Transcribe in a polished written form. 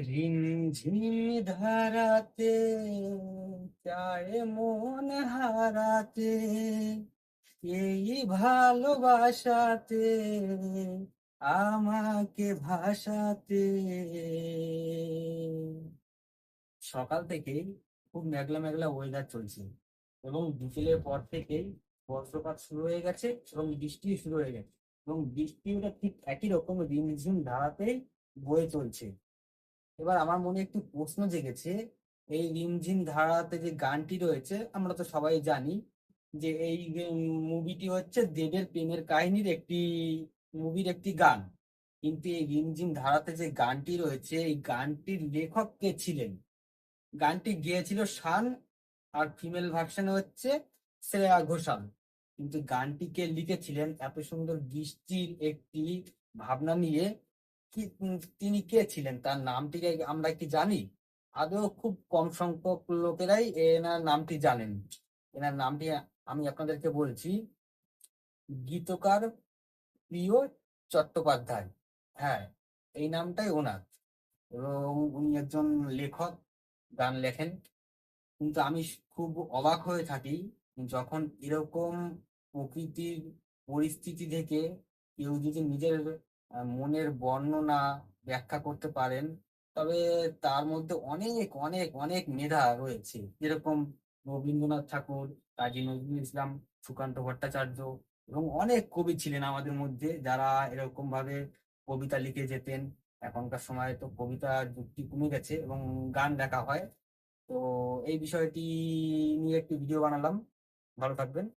রিমঝিম ধারাতে চায় মন হারাতে, এই ভালোবাসাতে আমাকে ভাসাতে। সকাল থেকেই খুব মেঘলা মেঘলা ওয়েদার চলছে এবং বিকেলের পর থেকেই বজ্রপাত শুরু হয়ে গেছে এবং বৃষ্টি শুরু হয়ে গেছে এবং বৃষ্টিটা ঠিক একই রকম রিমঝিম ধারাতেই বয়ে চলছে। এবার আমার মনে একটু প্রশ্ন জেগেছে, এই রিমঝিম ধারাতে যে গানটি রয়েছে আমরা তো সবাই জানি যে এই মুভিটি হচ্ছে দেবের প্রেমের কাহিনীর একটি মুভির একটি গান। কিন্তু এই রিমঝিম ধারাতে যে গানটি রয়েছে এই গানটির লেখক কে ছিলেন? গানটি গেয়েছিল শান, আর ফিমেল ভার্সনে হচ্ছে শ্রেয়া ঘোষাল। কিন্তু গানটি কে লিখেছিলেন এত সুন্দর বৃষ্টির একটি ভাবনা নিয়ে, কি তিনি কে ছিলেন তার নামটি কি আমরা কি জানি? আদৌ খুব কম সংখ্যক লোকেরাই এনার নামটি জানেন। এনার নামটি আমি আপনাদেরকে বলছি, গীতকার প্রিয় চট্টোপাধ্যায়। হ্যাঁ, এই নামটাই ওনার। এবং উনি একজন লেখক, গান লেখেন। কিন্তু আমি খুব অবাক হয়ে থাকি যখন এরকম প্রকৃতির পরিস্থিতি থেকে কেউ যদি নিজের মনের বর্ণনা ব্যাখ্যা করতে পারেন, তবে তার মধ্যে অনেক অনেক অনেক মেধা রয়েছে। যেরকম রবীন্দ্রনাথ ঠাকুর, কাজী নজরুল ইসলাম, সুকান্ত ভট্টাচার্য এবং অনেক কবি ছিলেন আমাদের মধ্যে যারা এরকম ভাবে কবিতা লিখে যেতেন। এখনকার সময়ে তো কবিতার যুক্তি কমে গেছে এবং গান লেখা হয়। তো এই বিষয়টি নিয়ে একটি ভিডিও বানালাম। ভালো থাকবেন।